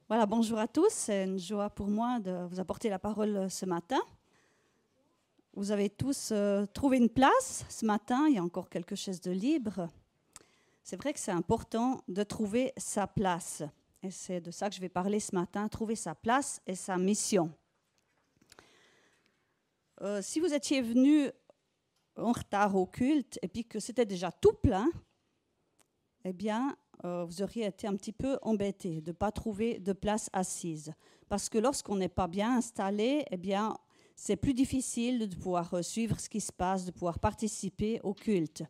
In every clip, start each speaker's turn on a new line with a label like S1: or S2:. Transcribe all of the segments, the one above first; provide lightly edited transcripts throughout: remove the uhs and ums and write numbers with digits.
S1: Voilà, bonjour à tous. C'est une joie pour moi de vous apporter la parole ce matin. Vous avez tous trouvé une place ce matin. Il y a encore quelques chaises de libre. C'est vrai que c'est important de trouver sa place. Et c'est de ça que je vais parler ce matin, trouver sa place et sa mission. Si vous étiez venu en retard au culte et puis que c'était déjà tout plein, eh bien, vous auriez été un petit peu embêté de ne pas trouver de place assise. Parce que lorsqu'on n'est pas bien installé, eh bien, c'est plus difficile de pouvoir suivre ce qui se passe, de pouvoir participer au culte.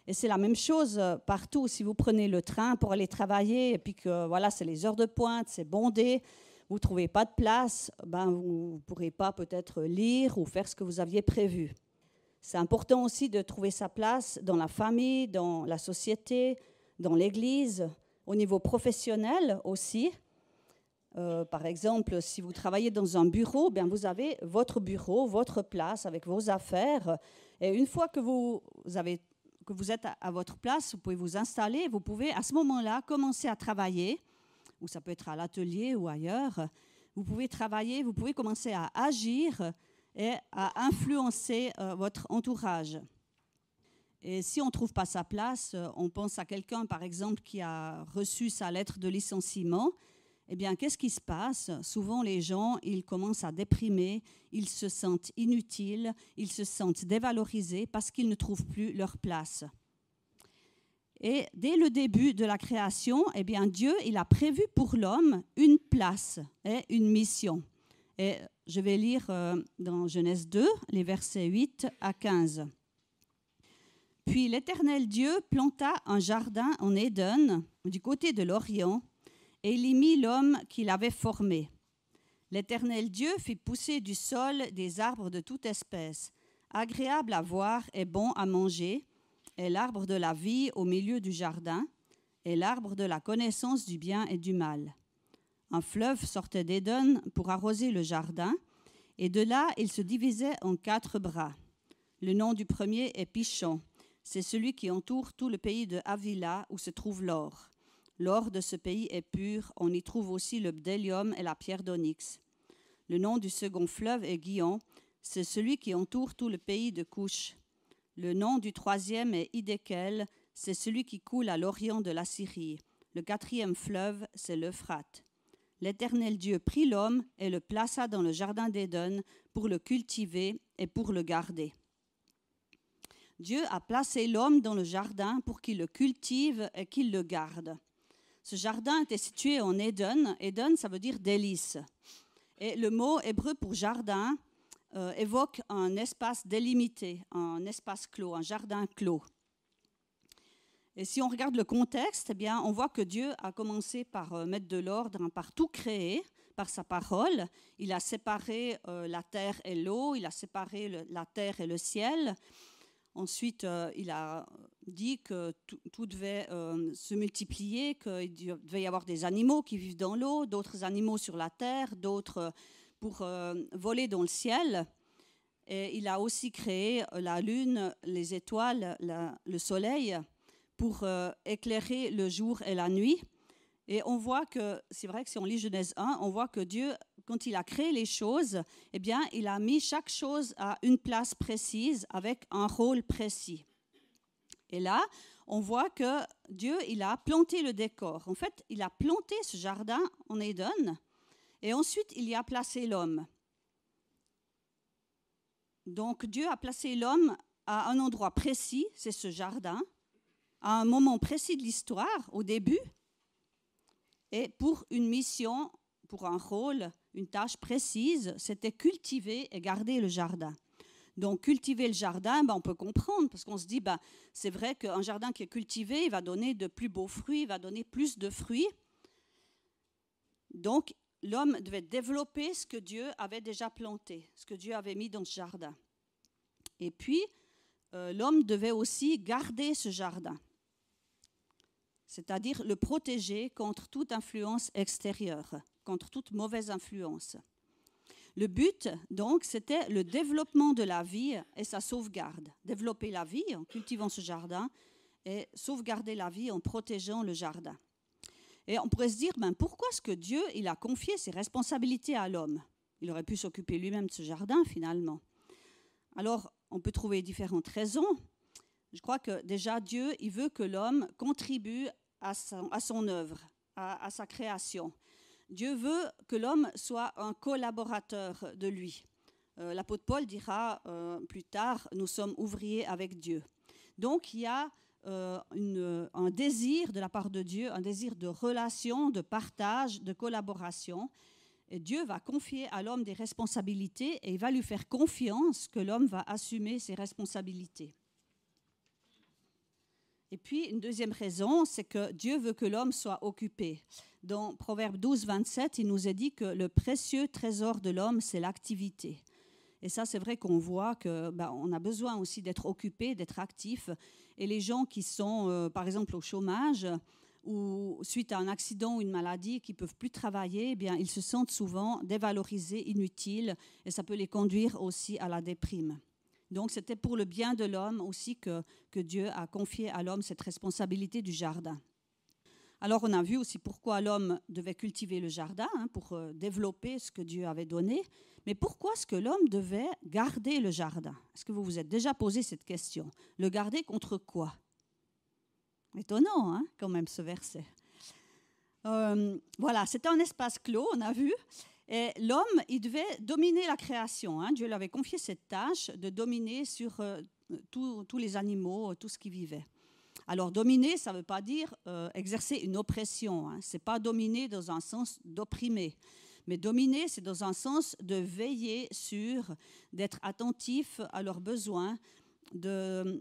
S1: Et c'est la même chose partout. Si vous prenez le train pour aller travailler et puis que voilà, c'est les heures de pointe, c'est bondé, vous ne trouvez pas de place, ben, vous ne pourrez pas peut-être lire ou faire ce que vous aviez prévu. C'est important aussi de trouver sa place dans la famille, dans la société, dans l'Église, au niveau professionnel aussi. Par exemple, si vous travaillez dans un bureau, bien vous avez votre bureau, votre place avec vos affaires. Et une fois que vous êtes à votre place, vous pouvez vous installer, vous pouvez à ce moment-là commencer à travailler, ou ça peut être à l'atelier ou ailleurs. Vous pouvez travailler, vous pouvez commencer à agir et à influencer votre entourage. Et si on ne trouve pas sa place, on pense à quelqu'un, par exemple, qui a reçu sa lettre de licenciement, eh bien, qu'est-ce qui se passe? Souvent, les gens, ils commencent à déprimer, ils se sentent inutiles, ils se sentent dévalorisés parce qu'ils ne trouvent plus leur place. Et dès le début de la création, eh bien, Dieu, il a prévu pour l'homme une place et une mission. Et je vais lire dans Genèse 2, les versets 8 à 15. Puis l'Éternel Dieu planta un jardin en Éden, du côté de l'Orient, et il y mit l'homme qu'il avait formé. L'Éternel Dieu fit pousser du sol des arbres de toute espèce, agréables à voir et bons à manger, et l'arbre de la vie au milieu du jardin, et l'arbre de la connaissance du bien et du mal. Un fleuve sortait d'Éden pour arroser le jardin, et de là il se divisait en 4 bras. Le nom du premier est Pishon. C'est celui qui entoure tout le pays de Havila où se trouve l'or. L'or de ce pays est pur, on y trouve aussi le bdellium et la pierre d'onyx. Le nom du second fleuve est Gihon, c'est celui qui entoure tout le pays de Couche. Le nom du troisième est Hiddekel, c'est celui qui coule à l'orient de la Syrie. Le 4e fleuve, c'est l'Euphrate. L'Éternel Dieu prit l'homme et le plaça dans le jardin d'Éden pour le cultiver et pour le garder. Dieu a placé l'homme dans le jardin pour qu'il le cultive et qu'il le garde. Ce jardin était situé en Éden. Éden, ça veut dire délice. Et le mot hébreu pour jardin évoque un espace délimité, un espace clos, un jardin clos. Et si on regarde le contexte, eh bien, on voit que Dieu a commencé par mettre de l'ordre, par tout créer, par sa parole. Il a séparé la terre et l'eau, il a séparé la terre et le ciel. Ensuite, il a dit que tout devait se multiplier, qu'il devait y avoir des animaux qui vivent dans l'eau, d'autres animaux sur la terre, d'autres pour voler dans le ciel. Et il a aussi créé la lune, les étoiles, le soleil, pour éclairer le jour et la nuit. Et on voit que, c'est vrai que si on lit Genèse 1, on voit que Dieu, quand il a créé les choses, eh bien, il a mis chaque chose à une place précise avec un rôle précis. Et là, on voit que Dieu, il a planté le décor. En fait, il a planté ce jardin en Éden et ensuite, il y a placé l'homme. Donc, Dieu a placé l'homme à un endroit précis, c'est ce jardin, à un moment précis de l'histoire, au début, et pour une mission, pour un rôle, une tâche précise, c'était cultiver et garder le jardin. Donc, cultiver le jardin, on peut comprendre, parce qu'on se dit, c'est vrai qu'un jardin qui est cultivé, il va donner de plus beaux fruits, il va donner plus de fruits. Donc, l'homme devait développer ce que Dieu avait déjà planté, ce que Dieu avait mis dans ce jardin. Et puis, l'homme devait aussi garder ce jardin, c'est-à-dire le protéger contre toute influence extérieure, contre toute mauvaise influence. Le but, donc, c'était le développement de la vie et sa sauvegarde. Développer la vie en cultivant ce jardin et sauvegarder la vie en protégeant le jardin. Et on pourrait se dire, pourquoi est-ce que Dieu il a confié ses responsabilités à l'homme? Il aurait pu s'occuper lui-même de ce jardin, finalement. Alors, on peut trouver différentes raisons. Je crois que déjà, Dieu, il veut que l'homme contribue à son œuvre, à sa création. Dieu veut que l'homme soit un collaborateur de lui. L'apôtre Paul dira plus tard, nous sommes ouvriers avec Dieu. Donc, il y a un désir de la part de Dieu, un désir de relation, de partage, de collaboration. Et Dieu va confier à l'homme des responsabilités et il va lui faire confiance que l'homme va assumer ses responsabilités. Et puis, une deuxième raison, c'est que Dieu veut que l'homme soit occupé. Dans Proverbe 12, 27, il nous est dit que le précieux trésor de l'homme, c'est l'activité. Et ça, c'est vrai qu'on voit qu'on a besoin aussi d'être occupé, d'être actif. Et les gens qui sont, par exemple, au chômage ou suite à un accident ou une maladie, qui ne peuvent plus travailler, eh bien, ils se sentent souvent dévalorisés, inutiles, et ça peut les conduire aussi à la déprime. Donc, c'était pour le bien de l'homme aussi que Dieu a confié à l'homme cette responsabilité du jardin. Alors, on a vu aussi pourquoi l'homme devait cultiver le jardin, pour développer ce que Dieu avait donné. Mais pourquoi est-ce que l'homme devait garder le jardin? Est-ce que vous vous êtes déjà posé cette question? Le garder contre quoi? Étonnant, quand même, ce verset. Voilà, c'était un espace clos, on a vu. Et l'homme, il devait dominer la création. Dieu lui avait confié cette tâche de dominer sur tous les animaux, tout ce qui vivait. Alors, dominer, ça ne veut pas dire exercer une oppression. Ce n'est pas dominer dans un sens d'opprimer. Mais dominer, c'est dans un sens de veiller sur, d'être attentif à leurs besoins, d'être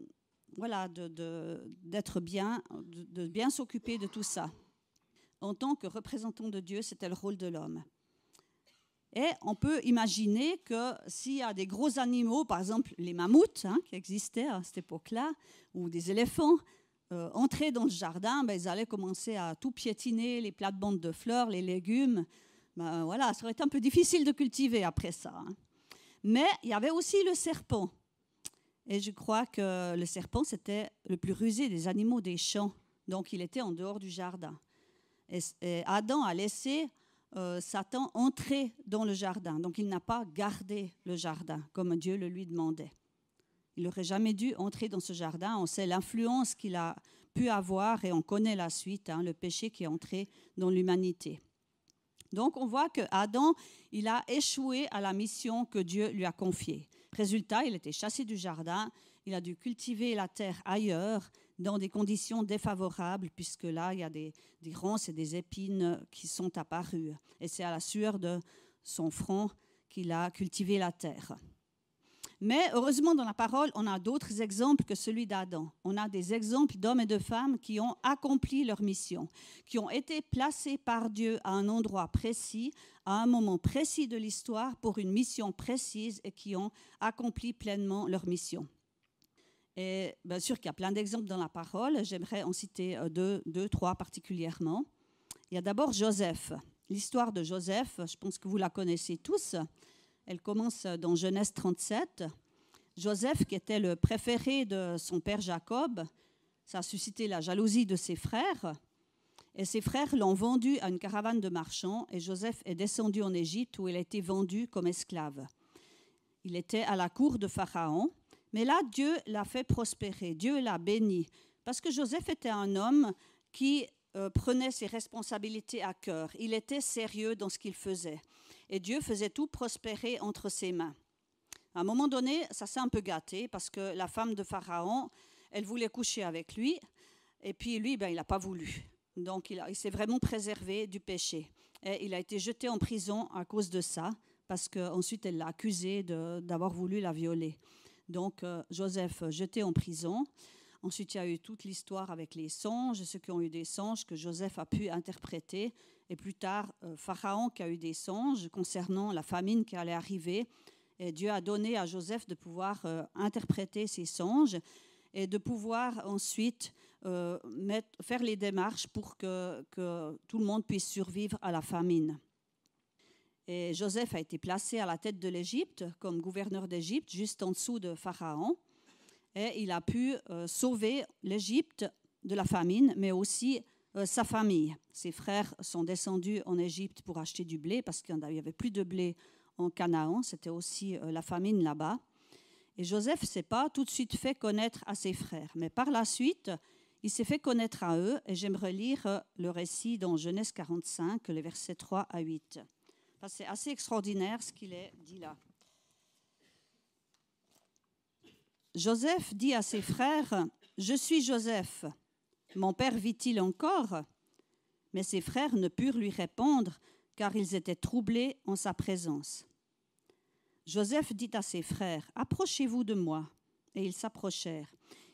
S1: bien, de bien s'occuper de tout ça. En tant que représentant de Dieu, c'était le rôle de l'homme. Et on peut imaginer que s'il y a des gros animaux, par exemple les mammouths qui existaient à cette époque-là, ou des éléphants, entraient dans le jardin, ils allaient commencer à tout piétiner, les plates-bandes de fleurs, les légumes. Voilà, ça aurait été un peu difficile de cultiver après ça. Mais il y avait aussi le serpent. Et je crois que le serpent, c'était le plus rusé des animaux des champs. Donc, il était en dehors du jardin. Et Adam a laissé Satan entrer dans le jardin. Donc, il n'a pas gardé le jardin comme Dieu le lui demandait. Il n'aurait jamais dû entrer dans ce jardin. On sait l'influence qu'il a pu avoir et on connaît la suite, le péché qui est entré dans l'humanité. Donc, on voit qu'Adam, il a échoué à la mission que Dieu lui a confiée. Résultat, il était chassé du jardin, il a dû cultiver la terre ailleurs, dans des conditions défavorables, puisque là, il y a des ronces et des épines qui sont apparues. Et c'est à la sueur de son front qu'il a cultivé la terre. Mais heureusement, dans la parole, on a d'autres exemples que celui d'Adam. On a des exemples d'hommes et de femmes qui ont accompli leur mission, qui ont été placés par Dieu à un endroit précis, à un moment précis de l'histoire, pour une mission précise et qui ont accompli pleinement leur mission. Et bien sûr qu'il y a plein d'exemples dans la parole. J'aimerais en citer deux, trois particulièrement. Il y a d'abord Joseph. L'histoire de Joseph, je pense que vous la connaissez tous. Elle commence dans Genèse 37. Joseph, qui était le préféré de son père Jacob, ça a suscité la jalousie de ses frères. Et ses frères l'ont vendu à une caravane de marchands. Et Joseph est descendu en Égypte où il a été vendu comme esclave. Il était à la cour de Pharaon. Mais là, Dieu l'a fait prospérer. Dieu l'a béni. Parce que Joseph était un homme qui prenait ses responsabilités à cœur. Il était sérieux dans ce qu'il faisait. Et Dieu faisait tout prospérer entre ses mains. À un moment donné, ça s'est un peu gâté parce que la femme de Pharaon, elle voulait coucher avec lui. Et puis lui, il n'a pas voulu. Donc il s'est vraiment préservé du péché. Et il a été jeté en prison à cause de ça parce qu'ensuite elle l'a accusé d'avoir voulu la violer. Donc Joseph jeté en prison. Ensuite, il y a eu toute l'histoire avec les songes, ceux qui ont eu des songes que Joseph a pu interpréter. Et plus tard, Pharaon qui a eu des songes concernant la famine qui allait arriver. Et Dieu a donné à Joseph de pouvoir interpréter ces songes et de pouvoir ensuite faire les démarches pour que tout le monde puisse survivre à la famine. Et Joseph a été placé à la tête de l'Égypte comme gouverneur d'Égypte, juste en dessous de Pharaon. Et il a pu sauver l'Égypte de la famine, mais aussi sa famille. Ses frères sont descendus en Égypte pour acheter du blé parce qu'il n'y avait plus de blé en Canaan. C'était aussi la famine là-bas. Et Joseph ne s'est pas tout de suite fait connaître à ses frères. Mais par la suite, il s'est fait connaître à eux. Et j'aimerais lire le récit dans Genèse 45, les versets 3 à 8. Enfin, c'est assez extraordinaire ce qu'il est dit là. Joseph dit à ses frères, « Je suis Joseph. Mon père vit-il encore ?» Mais ses frères ne purent lui répondre, car ils étaient troublés en sa présence. Joseph dit à ses frères, « Approchez-vous de moi. » Et ils s'approchèrent.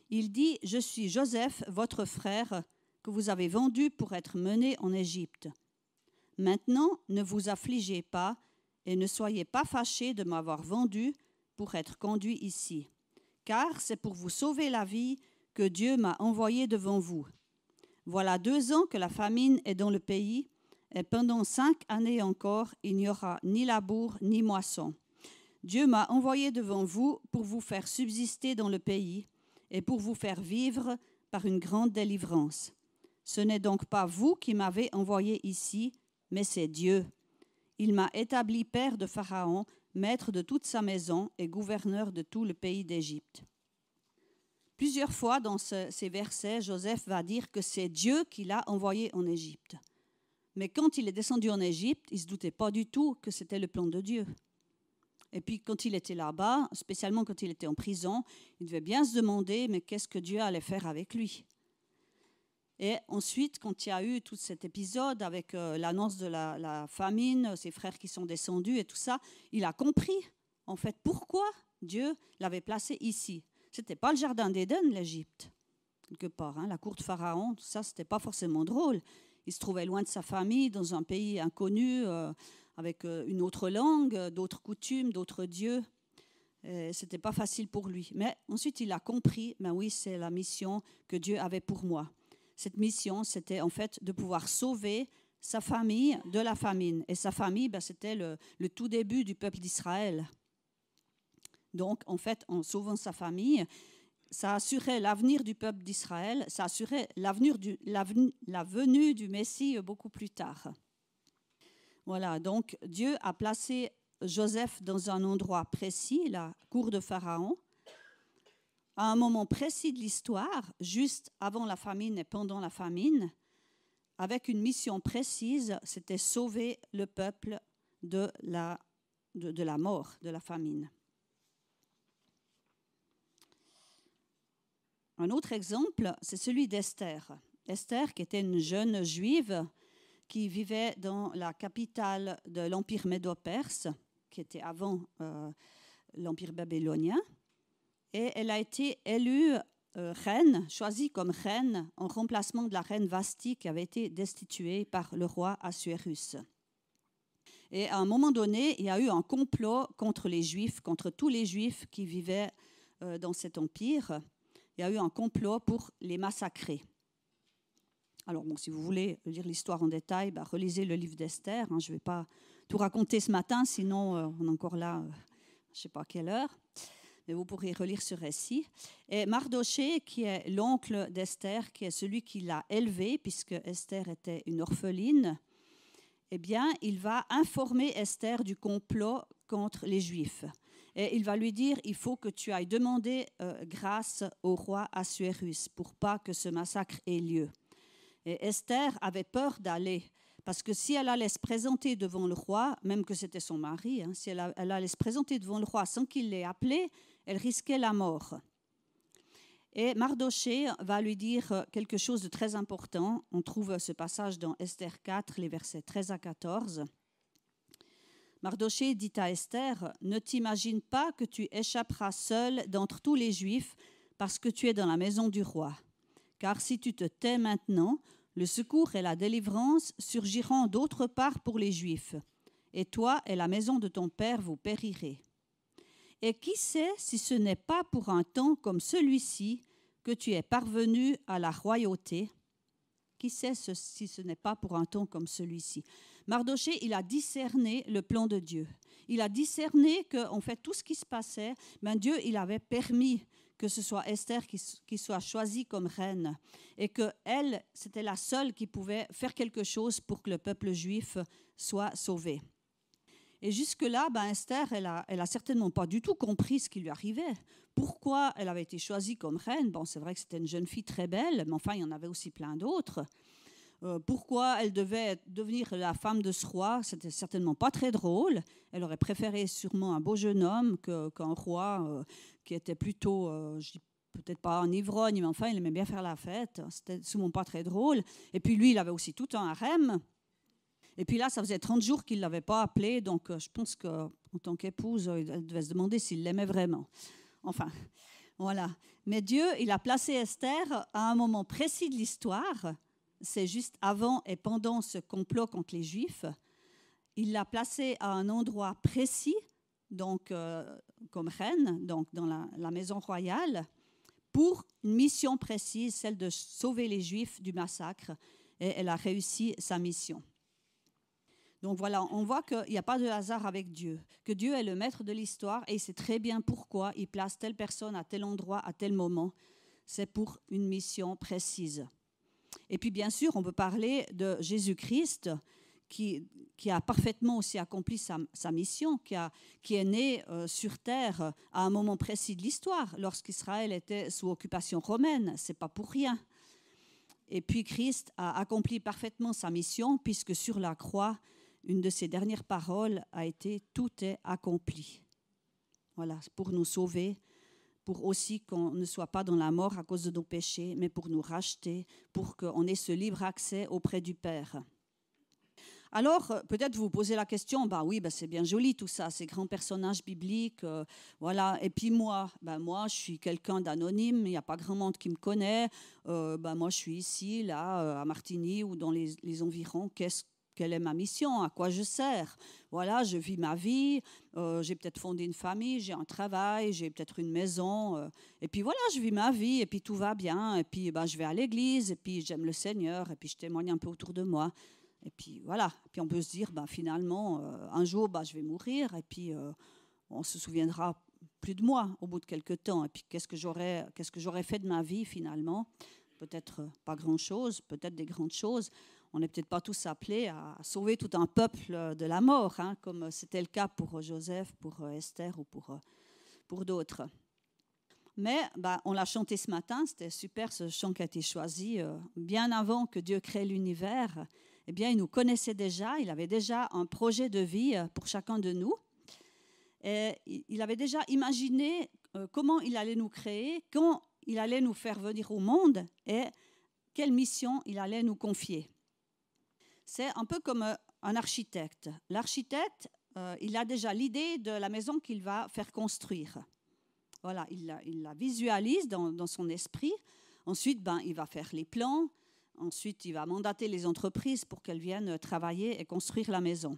S1: Il dit, « Je suis Joseph, votre frère, que vous avez vendu pour être mené en Égypte. Maintenant, ne vous affligez pas et ne soyez pas fâchés de m'avoir vendu pour être conduit ici. Car c'est pour vous sauver la vie que Dieu m'a envoyé devant vous. Voilà 2 ans que la famine est dans le pays, et pendant 5 années encore, il n'y aura ni labour ni moisson. Dieu m'a envoyé devant vous pour vous faire subsister dans le pays et pour vous faire vivre par une grande délivrance. Ce n'est donc pas vous qui m'avez envoyé ici, mais c'est Dieu. Il m'a établi père de Pharaon, maître de toute sa maison et gouverneur de tout le pays d'Égypte. » Plusieurs fois dans ces versets, Joseph va dire que c'est Dieu qui l'a envoyé en Égypte. Mais quand il est descendu en Égypte, il ne se doutait pas du tout que c'était le plan de Dieu. Et puis quand il était là-bas, spécialement quand il était en prison, il devait bien se demander mais qu'est-ce que Dieu allait faire avec lui. Et ensuite, quand il y a eu tout cet épisode avec l'annonce de la famine, ses frères qui sont descendus et tout ça, il a compris en fait pourquoi Dieu l'avait placé ici. Ce n'était pas le jardin d'Éden, l'Égypte, quelque part. La cour de Pharaon, tout ça, ce n'était pas forcément drôle. Il se trouvait loin de sa famille, dans un pays inconnu, avec une autre langue, d'autres coutumes, d'autres dieux. Ce n'était pas facile pour lui. Mais ensuite, il a compris, ben oui, c'est la mission que Dieu avait pour moi. Cette mission, c'était en fait de pouvoir sauver sa famille de la famine. Et sa famille, ben, c'était le tout début du peuple d'Israël. Donc, en fait, en sauvant sa famille, ça assurait l'avenir du peuple d'Israël, ça assurait la venue du Messie beaucoup plus tard. Voilà, donc Dieu a placé Joseph dans un endroit précis, la cour de Pharaon, à un moment précis de l'histoire, juste avant la famine et pendant la famine, avec une mission précise, c'était sauver le peuple de la mort, de la famine. Un autre exemple, c'est celui d'Esther. Esther, qui était une jeune juive qui vivait dans la capitale de l'Empire médo-perse, qui était avant l'Empire babylonien. Et elle a été élue reine, choisie comme reine, en remplacement de la reine Vasti qui avait été destituée par le roi Assuérus. Et à un moment donné, il y a eu un complot contre les Juifs, contre tous les Juifs qui vivaient dans cet empire. Il y a eu un complot pour les massacrer. Alors, bon, si vous voulez lire l'histoire en détail, relisez le livre d'Esther. Je ne vais pas tout raconter ce matin, sinon on est encore là, je ne sais pas à quelle heure. Mais vous pourrez relire ce récit. Et Mardoché, qui est l'oncle d'Esther, qui est celui qui l'a élevée, puisque Esther était une orpheline, eh bien, il va informer Esther du complot contre les Juifs. Et il va lui dire, il faut que tu ailles demander grâce au roi Assuérus pour pas que ce massacre ait lieu. Et Esther avait peur d'aller, parce que si elle allait se présenter devant le roi, même que c'était son mari, si elle allait se présenter devant le roi sans qu'il l'ait appelée, elle risquait la mort. Et Mardoché va lui dire quelque chose de très important. On trouve ce passage dans Esther 4, les versets 13 à 14. Mardoché dit à Esther, « Ne t'imagine pas que tu échapperas seule d'entre tous les Juifs parce que tu es dans la maison du roi. Car si tu te tais maintenant, le secours et la délivrance surgiront d'autre part pour les Juifs. Et toi et la maison de ton père vous périrez. Et qui sait si ce n'est pas pour un temps comme celui-ci que tu es parvenu à la royauté ? Qui sait si ce n'est pas pour un temps comme celui-ci ? Mardoché, il a discerné le plan de Dieu. Il a discerné qu'en fait, tout ce qui se passait, ben Dieu, il avait permis que ce soit Esther qui soit choisie comme reine et qu'elle, c'était la seule qui pouvait faire quelque chose pour que le peuple juif soit sauvé. Et jusque-là, ben Esther, elle a certainement pas du tout compris ce qui lui arrivait. Pourquoi elle avait été choisie comme reine? Bon, c'est vrai que c'était une jeune fille très belle, mais enfin, il y en avait aussi plein d'autres. Pourquoi elle devait devenir la femme de ce roi? C'était certainement pas très drôle. Elle aurait préféré sûrement un beau jeune homme qu'un roi qui était plutôt, je dis peut-être pas un ivrogne, mais enfin, il aimait bien faire la fête. C'était souvent pas très drôle. Et puis lui, il avait aussi tout un harem. Et puis là, ça faisait 30 jours qu'il ne l'avait pas appelée, donc je pense qu'en tant qu'épouse, elle devait se demander s'il l'aimait vraiment. Enfin, voilà. Mais Dieu, il a placé Esther à un moment précis de l'histoire. C'est juste avant et pendant ce complot contre les Juifs. Il l'a placée à un endroit précis, donc comme reine, donc dans la maison royale, pour une mission précise, celle de sauver les Juifs du massacre. Et elle a réussi sa mission. Donc voilà, on voit qu'il n'y a pas de hasard avec Dieu, que Dieu est le maître de l'histoire et il sait très bien pourquoi il place telle personne à tel endroit, à tel moment. C'est pour une mission précise. Et puis bien sûr, on peut parler de Jésus-Christ qui a parfaitement aussi accompli sa mission, qui est né sur terre à un moment précis de l'histoire, lorsqu'Israël était sous occupation romaine. Ce n'est pas pour rien. Et puis Christ a accompli parfaitement sa mission puisque sur la croix, une de ses dernières paroles a été « Tout est accompli ». Voilà, pour nous sauver, pour aussi qu'on ne soit pas dans la mort à cause de nos péchés, mais pour nous racheter, pour qu'on ait ce libre accès auprès du Père. Alors, peut-être vous posez la question, oui, c'est bien joli tout ça, ces grands personnages bibliques, voilà. Et puis moi, moi, je suis quelqu'un d'anonyme, il n'y a pas grand monde qui me connaît. Moi, je suis ici, là, à Martigny ou dans les environs. Quelle est ma mission? À quoi je sers? Voilà, je vis ma vie, j'ai peut-être fondé une famille, j'ai un travail, j'ai peut-être une maison. Et puis voilà, je vis ma vie et puis tout va bien. Et puis je vais à l'église et puis j'aime le Seigneur et puis je témoigne un peu autour de moi. Et puis voilà, puis on peut se dire, finalement, un jour, je vais mourir et puis on se souviendra plus de moi au bout de quelques temps. Et puis qu'est-ce que j'aurais fait de ma vie finalement? Peut-être pas grand-chose, peut-être des grandes choses. On n'est peut-être pas tous appelés à sauver tout un peuple de la mort, comme c'était le cas pour Joseph, pour Esther ou pour d'autres. Mais on l'a chanté ce matin, c'était super ce chant qui a été choisi. Bien avant que Dieu crée l'univers, eh bien, il nous connaissait déjà, il avait déjà un projet de vie pour chacun de nous. Et il avait déjà imaginé comment il allait nous créer, quand il allait nous faire venir au monde et quelle mission il allait nous confier. C'est un peu comme un architecte. L'architecte, il a déjà l'idée de la maison qu'il va faire construire. Voilà, il la visualise dans son esprit. Ensuite, il va faire les plans. Ensuite, il va mandater les entreprises pour qu'elles viennent travailler et construire la maison.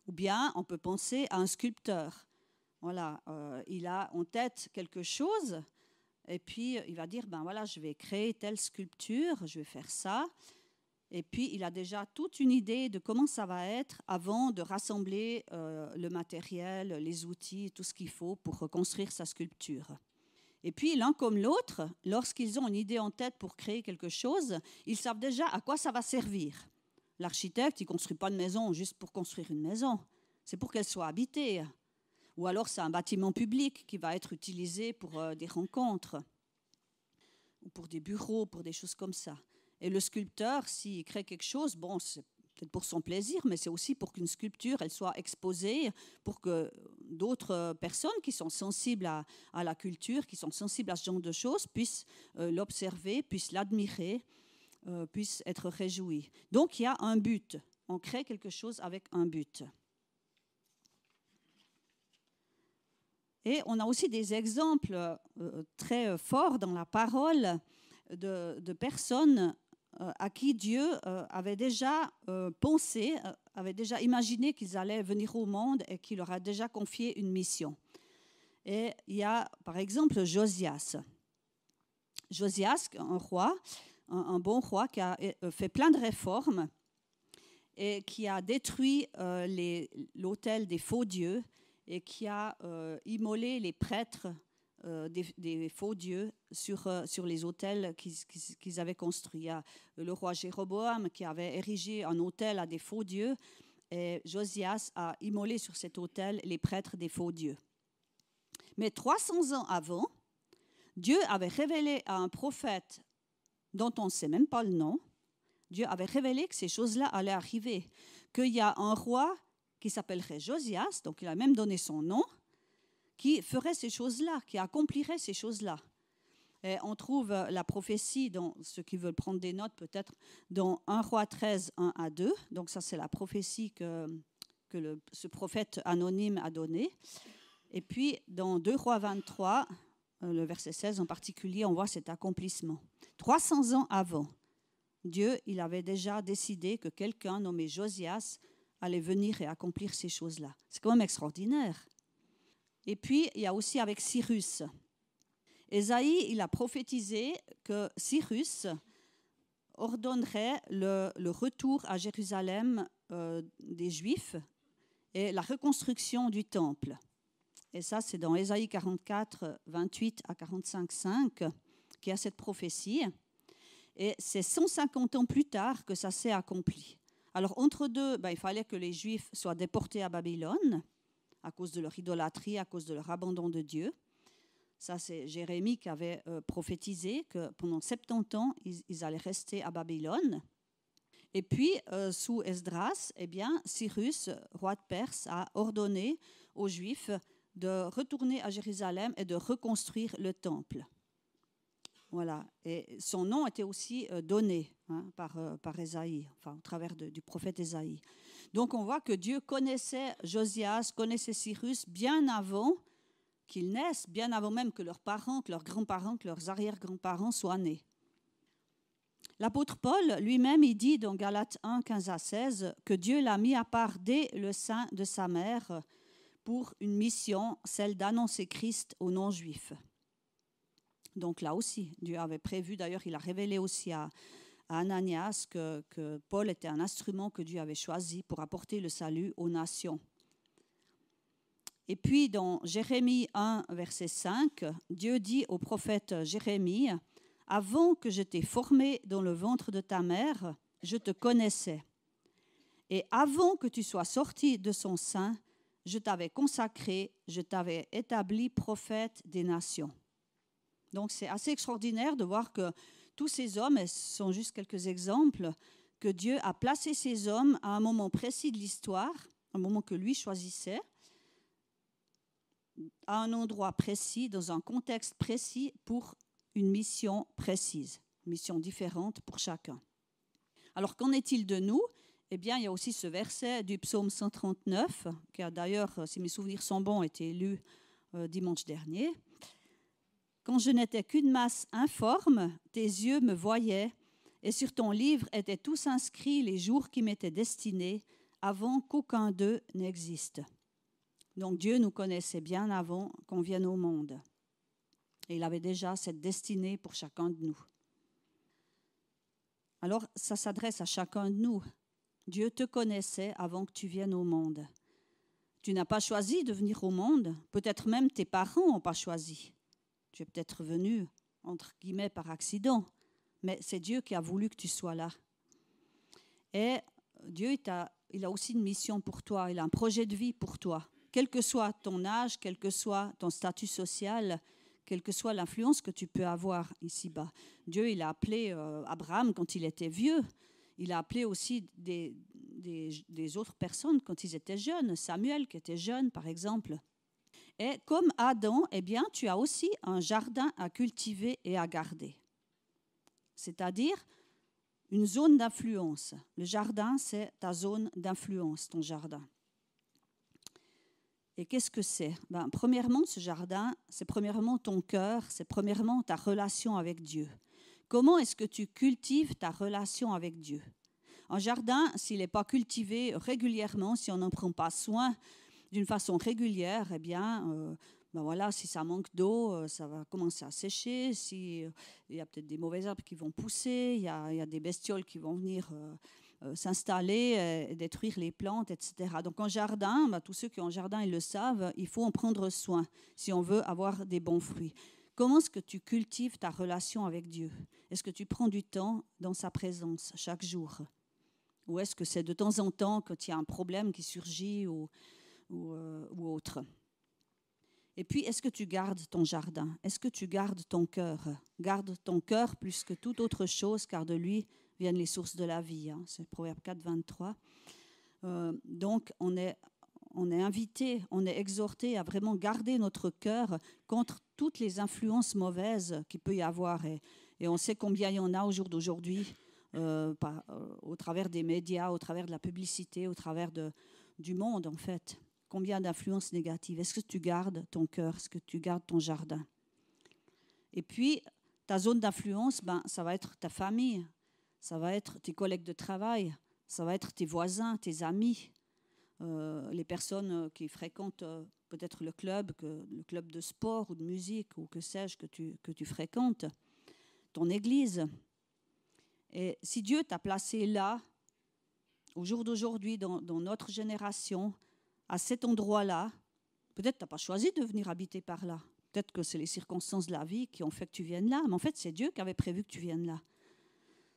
S1: Ou bien, on peut penser à un sculpteur. Voilà, il a en tête quelque chose et puis il va dire, voilà, je vais créer telle sculpture, je vais faire ça. Et puis, il a déjà toute une idée de comment ça va être avant de rassembler le matériel, les outils, tout ce qu'il faut pour reconstruire sa sculpture. Et puis, l'un comme l'autre, lorsqu'ils ont une idée en tête pour créer quelque chose, ils savent déjà à quoi ça va servir. L'architecte, il ne construit pas une maison juste pour construire une maison. C'est pour qu'elle soit habitée. Ou alors, c'est un bâtiment public qui va être utilisé pour des rencontres, ou pour des bureaux, pour des choses comme ça. Et le sculpteur, s'il crée quelque chose, c'est peut-être pour son plaisir, mais c'est aussi pour qu'une sculpture elle soit exposée, pour que d'autres personnes qui sont sensibles à la culture, qui sont sensibles à ce genre de choses, puissent l'observer, puissent l'admirer, puissent être réjouis. Donc il y a un but. On crée quelque chose avec un but. Et on a aussi des exemples très forts dans la parole de personnes à qui Dieu avait déjà pensé, avait déjà imaginé qu'ils allaient venir au monde et qu'il leur a déjà confié une mission. Et il y a par exemple Josias. Josias, un roi, un bon roi qui a fait plein de réformes. et qui a détruit l'autel des faux dieux et qui a immolé les prêtres des faux dieux sur les autels qu'ils avaient construits. Il y a le roi Jéroboam qui avait érigé un autel à des faux dieux et Josias a immolé sur cet autel les prêtres des faux dieux. Mais 300 ans avant, Dieu avait révélé à un prophète dont on ne sait même pas le nom, Dieu avait révélé que ces choses-là allaient arriver, qu'il y a un roi qui s'appellerait Josias, donc il a même donné son nom, qui ferait ces choses-là, qui accomplirait ces choses-là. Et on trouve la prophétie, dans ceux qui veulent prendre des notes peut-être, dans 1 Roi 13, 1 à 2. Donc ça, c'est la prophétie que ce prophète anonyme a donnée. Et puis, dans 2 Rois 23, le verset 16 en particulier, on voit cet accomplissement. 300 ans avant, Dieu, il avait déjà décidé que quelqu'un nommé Josias allait venir et accomplir ces choses-là. C'est quand même extraordinaire. Et puis, il y a aussi avec Cyrus. Ésaïe, il a prophétisé que Cyrus ordonnerait le retour à Jérusalem des Juifs et la reconstruction du temple. Et ça, c'est dans Ésaïe 44, 28 à 45, 5, qu'il y a cette prophétie. Et c'est 150 ans plus tard que ça s'est accompli. Alors, entre deux, il fallait que les Juifs soient déportés à Babylone à cause de leur idolâtrie, à cause de leur abandon de Dieu. Ça, c'est Jérémie qui avait prophétisé que pendant 70 ans, ils allaient rester à Babylone. Et puis, sous Esdras, Cyrus, roi de Perse, a ordonné aux Juifs de retourner à Jérusalem et de reconstruire le temple. Voilà. Et son nom était aussi donné par Ésaïe, enfin au travers du prophète Ésaïe. Donc on voit que Dieu connaissait Josias, connaissait Cyrus bien avant qu'ils naissent, bien avant même que leurs parents, que leurs grands-parents, que leurs arrière-grands-parents soient nés. L'apôtre Paul lui-même, il dit dans Galates 1, 15 à 16, que Dieu l'a mis à part dès le sein de sa mère pour une mission, celle d'annoncer Christ aux non-juifs. Donc là aussi, Dieu avait prévu, d'ailleurs il a révélé aussi à Ananias que Paul était un instrument que Dieu avait choisi pour apporter le salut aux nations. Et puis dans Jérémie 1, verset 5, Dieu dit au prophète Jérémie, « Avant que je t'ai formé dans le ventre de ta mère, je te connaissais. Et avant que tu sois sorti de son sein, je t'avais consacré, je t'avais établi prophète des nations. » Donc c'est assez extraordinaire de voir que tous ces hommes, et ce sont juste quelques exemples, que Dieu a placé ces hommes à un moment précis de l'histoire, un moment que lui choisissait, à un endroit précis, dans un contexte précis, pour une mission précise, une mission différente pour chacun. Alors qu'en est-il de nous ? Eh bien, il y a aussi ce verset du psaume 139, qui a d'ailleurs, si mes souvenirs sont bons, été lu dimanche dernier. Quand je n'étais qu'une masse informe, tes yeux me voyaient, et sur ton livre étaient tous inscrits les jours qui m'étaient destinés, avant qu'aucun d'eux n'existe. Donc Dieu nous connaissait bien avant qu'on vienne au monde. Et il avait déjà cette destinée pour chacun de nous. Alors, ça s'adresse à chacun de nous. Dieu te connaissait avant que tu viennes au monde. Tu n'as pas choisi de venir au monde. Peut-être même tes parents n'ont pas choisi. Tu es peut-être venu, entre guillemets, par accident. Mais c'est Dieu qui a voulu que tu sois là. Et Dieu, il a aussi une mission pour toi. Il a un projet de vie pour toi. Quel que soit ton âge, quel que soit ton statut social, quelle que soit l'influence que tu peux avoir ici-bas. Dieu, il a appelé Abraham quand il était vieux. Il a appelé aussi des autres personnes quand ils étaient jeunes. Samuel, qui était jeune, par exemple. Et comme Adam, eh bien, tu as aussi un jardin à cultiver et à garder. C'est-à-dire une zone d'influence. Le jardin, c'est ta zone d'influence, ton jardin. Et qu'est-ce que c'est ? Premièrement, ce jardin, c'est premièrement ton cœur, c'est premièrement ta relation avec Dieu. Comment est-ce que tu cultives ta relation avec Dieu ? Un jardin, s'il n'est pas cultivé régulièrement, si on n'en prend pas soin d'une façon régulière, eh bien, voilà, si ça manque d'eau, ça va commencer à sécher. Il y a peut-être des mauvaises herbes qui vont pousser, il y a des bestioles qui vont venir s'installer et détruire les plantes, etc. Donc en jardin, tous ceux qui ont un jardin, ils le savent, il faut en prendre soin si on veut avoir des bons fruits. Comment est-ce que tu cultives ta relation avec Dieu? Est-ce que tu prends du temps dans sa présence chaque jour? Ou est-ce que c'est de temps en temps quand il y a un problème qui surgit ou autre? Et puis, est-ce que tu gardes ton jardin? Est-ce que tu gardes ton cœur? Garde ton cœur plus que toute autre chose, car de lui viennent les sources de la vie. C'est Proverbe 4, 23. Donc, on est invité, on est exhorté à vraiment garder notre cœur contre toutes les influences mauvaises qu'il peut y avoir. Et on sait combien il y en a au jour d'aujourd'hui, au travers des médias, au travers de la publicité, au travers du monde, en fait. Combien d'influences négatives? Est-ce que tu gardes ton cœur? Est-ce que tu gardes ton jardin? Et puis, ta zone d'influence, ça va être ta famille, ça va être tes collègues de travail, ça va être tes voisins, tes amis, les personnes qui fréquentent peut-être le club de sport ou de musique ou que sais-je que tu fréquentes, ton église. Et si Dieu t'a placé là, au jour d'aujourd'hui, dans notre génération, à cet endroit-là, peut-être tu n'as pas choisi de venir habiter par là. Peut-être que c'est les circonstances de la vie qui ont fait que tu viennes là. Mais en fait, c'est Dieu qui avait prévu que tu viennes là.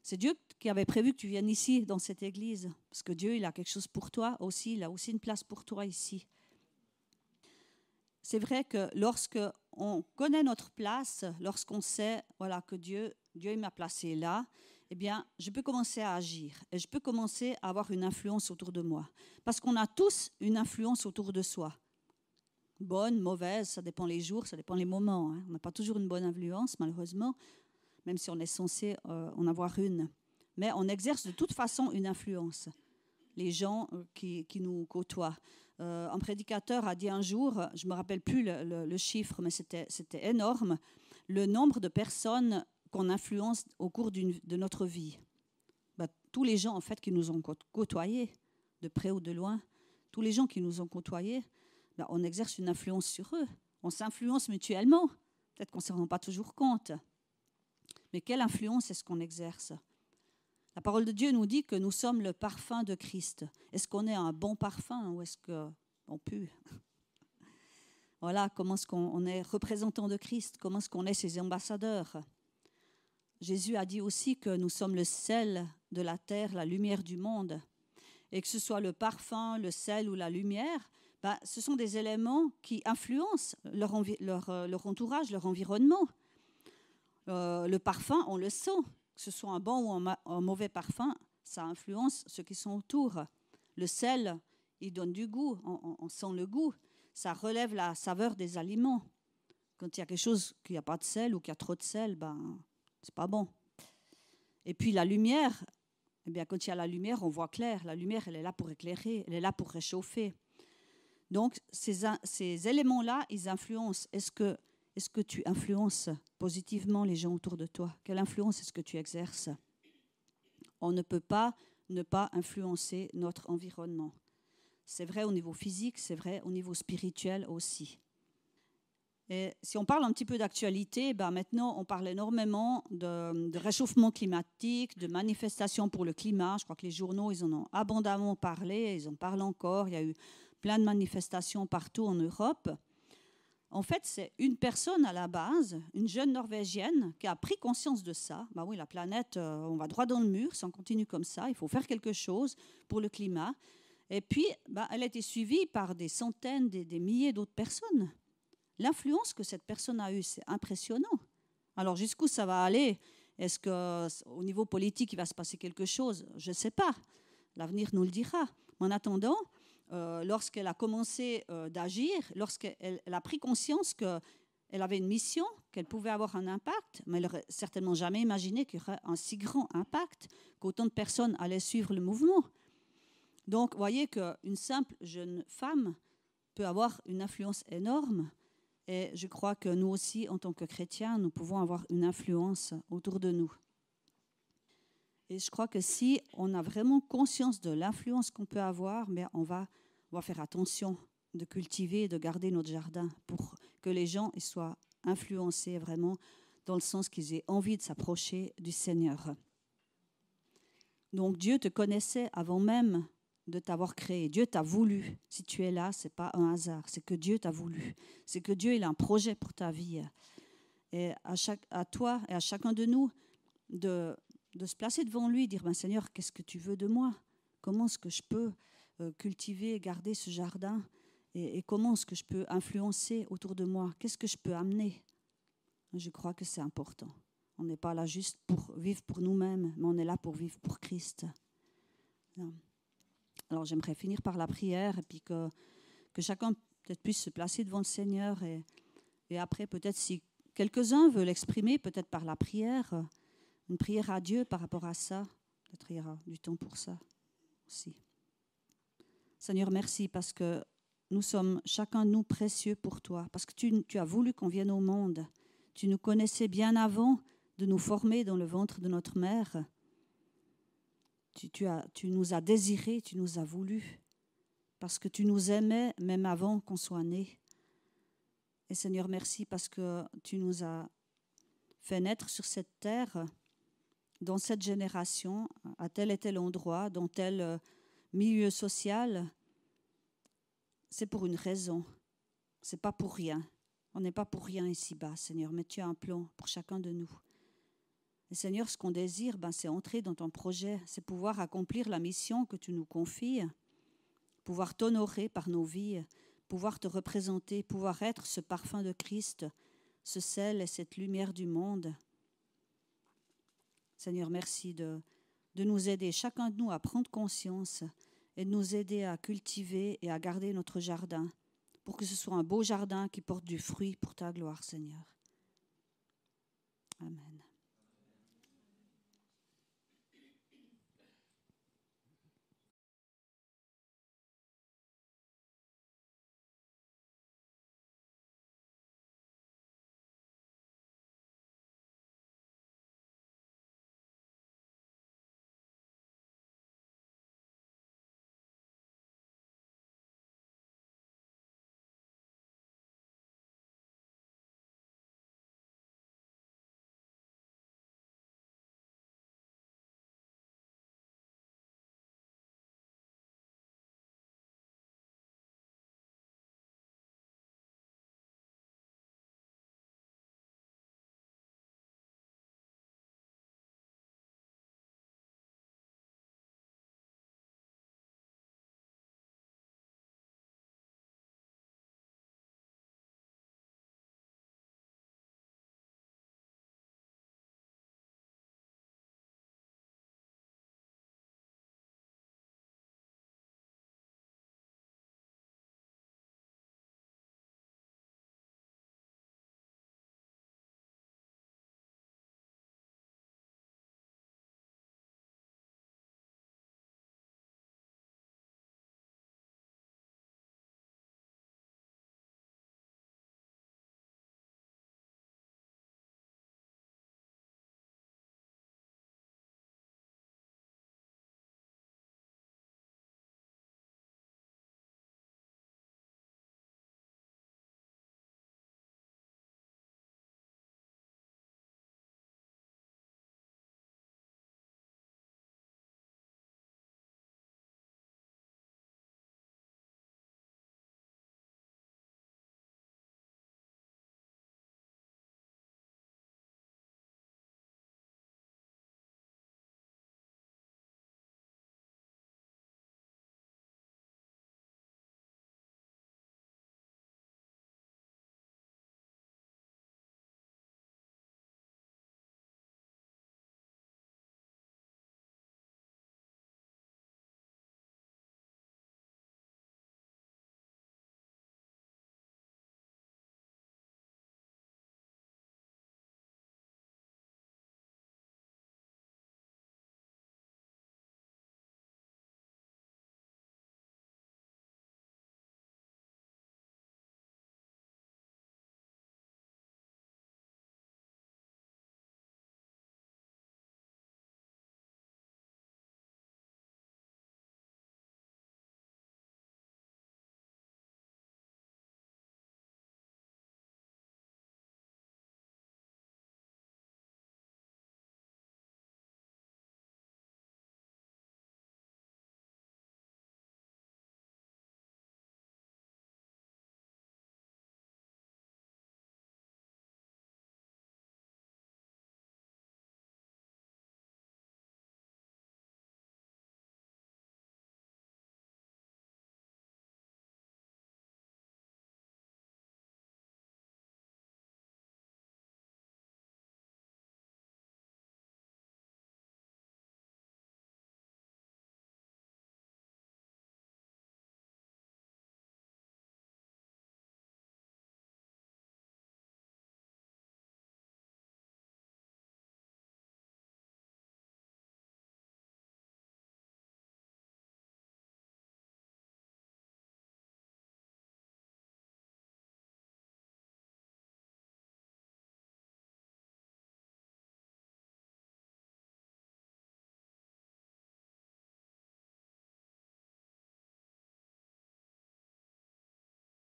S1: C'est Dieu qui avait prévu que tu viennes ici, dans cette église. Parce que Dieu, il a quelque chose pour toi aussi. Il a aussi une place pour toi ici. C'est vrai que lorsqu'on connaît notre place, lorsqu'on sait que Dieu il m'a placé là, eh bien, je peux commencer à agir et je peux commencer à avoir une influence autour de moi. Parce qu'on a tous une influence autour de soi. Bonne, mauvaise, ça dépend les jours, ça dépend les moments. On n'a pas toujours une bonne influence, malheureusement, même si on est censé en avoir une. Mais on exerce de toute façon une influence. Les gens qui nous côtoient. Un prédicateur a dit un jour, je ne me rappelle plus le chiffre, mais c'était énorme, le nombre de personnes qu'on influence au cours de notre vie. Tous les gens en fait qui nous ont côtoyés, de près ou de loin, tous les gens qui nous ont côtoyés, on exerce une influence sur eux. On s'influence mutuellement. Peut-être qu'on ne s'en rend pas toujours compte. Mais quelle influence est-ce qu'on exerce? La parole de Dieu nous dit que nous sommes le parfum de Christ. Est-ce qu'on est un bon parfum ou est-ce qu'on pue? Voilà, comment est-ce qu'on est représentant de Christ? Comment est-ce qu'on est ses ambassadeurs? Jésus a dit aussi que nous sommes le sel de la terre, la lumière du monde. Et que ce soit le parfum, le sel ou la lumière, ce sont des éléments qui influencent leur entourage, leur environnement. Le parfum, on le sent. Que ce soit un bon ou un mauvais parfum, ça influence ceux qui sont autour. Le sel, il donne du goût, on sent le goût. Ça relève la saveur des aliments. Quand il y a quelque chose qui n'a pas de sel ou qui a trop de sel, c'est pas bon. Et puis la lumière, eh bien, quand il y a la lumière, on voit clair. La lumière, elle est là pour éclairer, elle est là pour réchauffer. Donc, ces éléments-là, ils influencent. Est-ce que tu influences positivement les gens autour de toi? Quelle influence est-ce que tu exerces? On ne peut pas ne pas influencer notre environnement. C'est vrai au niveau physique, c'est vrai au niveau spirituel aussi. Et si on parle un petit peu d'actualité, maintenant on parle énormément de réchauffement climatique, de manifestations pour le climat. Je crois que les journaux, ils en ont abondamment parlé, ils en parlent encore. Il y a eu plein de manifestations partout en Europe. En fait, c'est une personne à la base, une jeune Norvégienne, qui a pris conscience de ça. Oui, la planète, on va droit dans le mur, si on continue comme ça, il faut faire quelque chose pour le climat. Et puis, elle a été suivie par des centaines, des milliers d'autres personnes. L'influence que cette personne a eue, c'est impressionnant. Alors, jusqu'où ça va aller? Est-ce qu'au niveau politique, il va se passer quelque chose? Je ne sais pas. L'avenir nous le dira. Mais en attendant, lorsqu'elle a commencé d'agir, lorsqu'elle a pris conscience qu'elle avait une mission, qu'elle pouvait avoir un impact, mais elle n'aurait certainement jamais imaginé qu'il y aurait un si grand impact, qu'autant de personnes allaient suivre le mouvement. Donc, vous voyez qu'une simple jeune femme peut avoir une influence énorme. Et je crois que nous aussi, en tant que chrétiens, nous pouvons avoir une influence autour de nous. Et je crois que si on a vraiment conscience de l'influence qu'on peut avoir, on va faire attention de cultiver et de garder notre jardin pour que les gens soient influencés vraiment dans le sens qu'ils aient envie de s'approcher du Seigneur. Donc Dieu te connaissait avant même de t'avoir créé. Dieu t'a voulu. Si tu es là, ce n'est pas un hasard. C'est que Dieu t'a voulu. C'est que Dieu il a un projet pour ta vie. Et à toi et à chacun de nous de se placer devant lui, dire ben, Seigneur, qu'est-ce que tu veux de moi? Comment est-ce que je peux cultiver et garder ce jardin? Et comment est-ce que je peux influencer autour de moi? Qu'est-ce que je peux amener? Je crois que c'est important. On n'est pas là juste pour vivre pour nous-mêmes, mais on est là pour vivre pour Christ. Alors j'aimerais finir par la prière et puis que chacun peut-être puisse se placer devant le Seigneur et après peut-être si quelques-uns veulent l'exprimer peut-être par la prière, une prière à Dieu par rapport à ça, peut-être il y aura du temps pour ça aussi. Seigneur, merci parce que nous sommes chacun de nous précieux pour toi, parce que tu as voulu qu'on vienne au monde. Tu nous connaissais bien avant de nous former dans le ventre de notre mère. Tu nous as désirés, tu nous as voulu, parce que tu nous aimais même avant qu'on soit nés. Et Seigneur, merci parce que tu nous as fait naître sur cette terre, dans cette génération, à tel et tel endroit, dans tel milieu social. C'est pour une raison, c'est pas pour rien. On n'est pas pour rien ici-bas, Seigneur, mais tu as un plan pour chacun de nous. Et Seigneur, ce qu'on désire, c'est entrer dans ton projet, c'est pouvoir accomplir la mission que tu nous confies, pouvoir t'honorer par nos vies, pouvoir te représenter, pouvoir être ce parfum de Christ, ce sel et cette lumière du monde. Seigneur, merci de nous aider, chacun de nous, à prendre conscience et de nous aider à cultiver et à garder notre jardin, pour que ce soit un beau jardin qui porte du fruit pour ta gloire, Seigneur.